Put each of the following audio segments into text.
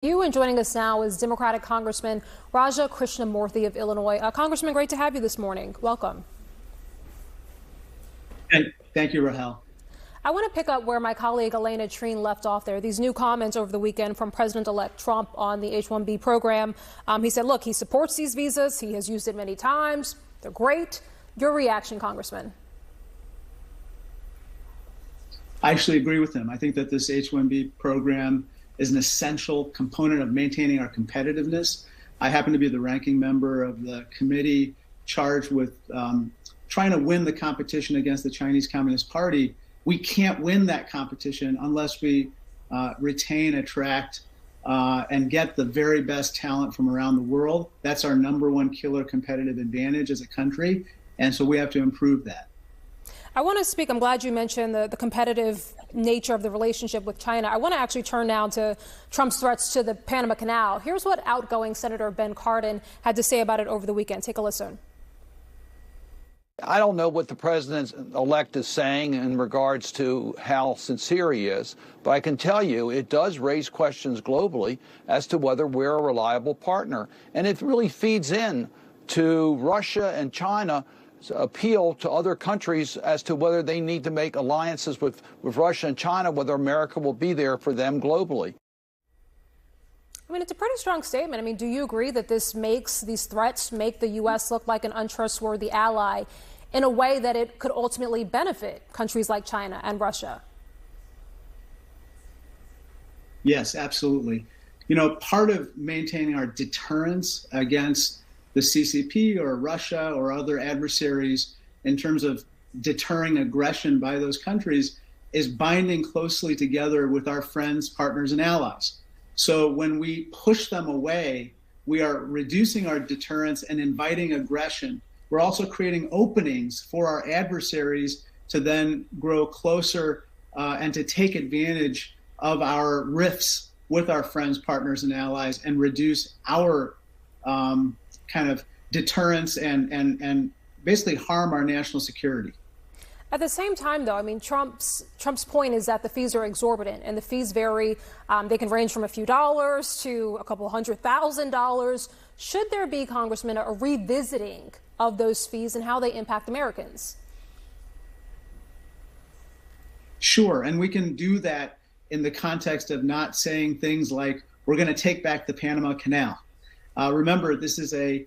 You and joining us now is Democratic Congressman Raja Krishnamurthy of Illinois. Congressman, great to have you this morning. Welcome. Thank you, Rahel. I want to pick up where my colleague Elena Treen left off there. These new comments over the weekend from President-elect Trump on the H-1B program. He said, look, he supports these visas. He has used it many times. They're great. Your reaction, Congressman? I actually agree with him. I think that this H-1B program is an essential component of maintaining our competitiveness. I happen to be the ranking member of the committee charged with trying to win the competition against the Chinese Communist Party. We can't win that competition unless we retain, attract, and get the very best talent from around the world. That's our #1 killer competitive advantage as a country, and so we have to improve that. I want to speak, I'm glad you mentioned the competitive nature of the relationship with China. I want to actually turn now to Trump's threats to the Panama Canal. Here's what outgoing Senator Ben Cardin had to say about it over the weekend. Take a listen. I don't know what the president-elect is saying in regards to how sincere he is, but I can tell you it does raise questions globally as to whether we're a reliable partner. And it really feeds in to Russia and China appeal to other countries as to whether they need to make alliances with Russia and China, whether America will be there for them globally. I mean, it's a pretty strong statement. I mean, do you agree that these threats make the U.S. look like an untrustworthy ally in a way that it could ultimately benefit countries like China and Russia? Yes, absolutely. You know, part of maintaining our deterrence against the CCP or Russia or other adversaries in terms of deterring aggression by those countries is binding closely together with our friends, partners, and allies. So when we push them away, we are reducing our deterrence and inviting aggression. We're also creating openings for our adversaries to then grow closer and to take advantage of our rifts with our friends, partners, and allies and reduce our kind of deterrence and basically harm our national security. At the same time, though, I mean, Trump's point is that the fees are exorbitant, and the fees vary. They can range from a few dollars to a couple $100,000. Should there be, Congressman, a revisiting of those fees and how they impact Americans? Sure, and we can do that in the context of not saying things like, we're going to take back the Panama Canal. Remember, this is a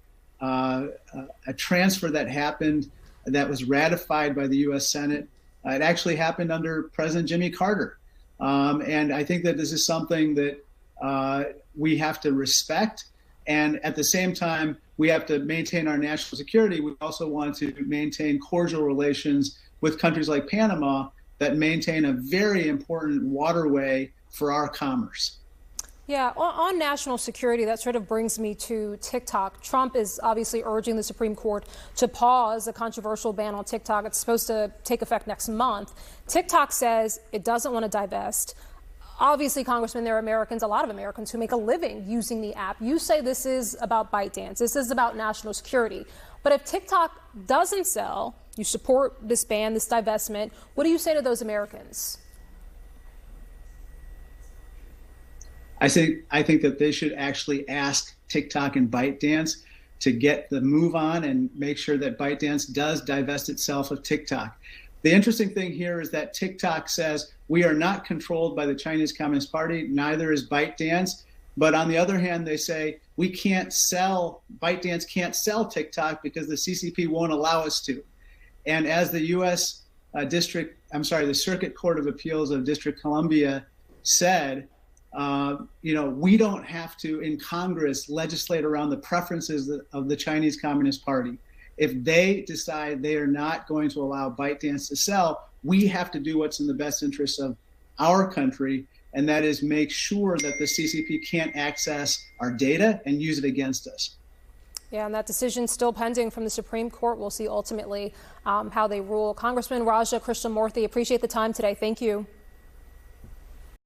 transfer that happened that was ratified by the U.S. Senate. It actually happened under President Jimmy Carter. And I think that this is something that we have to respect. And at the same time, we have to maintain our national security. We also want to maintain cordial relations with countries like Panama that maintain a very important waterway for our commerce. Yeah, on national security, that sort of brings me to TikTok. Trump is obviously urging the Supreme Court to pause a controversial ban on TikTok. It's supposed to take effect next month. TikTok says it doesn't want to divest. Obviously, Congressman, there are Americans, a lot of Americans, who make a living using the app. You say this is about ByteDance. This is about national security. But if TikTok doesn't sell, you support this ban, this divestment, what do you say to those Americans? I think that they should actually ask TikTok and ByteDance to get the move on and make sure that ByteDance does divest itself of TikTok. The interesting thing here is that TikTok says we are not controlled by the Chinese Communist Party, neither is ByteDance. But on the other hand, they say we can't sell, ByteDance can't sell TikTok because the CCP won't allow us to. And as the the Circuit Court of Appeals of District Columbia said, we don't have to, in Congress, legislate around the preferences of the Chinese Communist Party. If they decide they are not going to allow ByteDance to sell, we have to do what's in the best interest of our country, and that is make sure that the CCP can't access our data and use it against us. Yeah, and that decision still pending from the Supreme Court. We'll see ultimately how they rule. Congressman Raja Krishnamurthy, appreciate the time today. Thank you.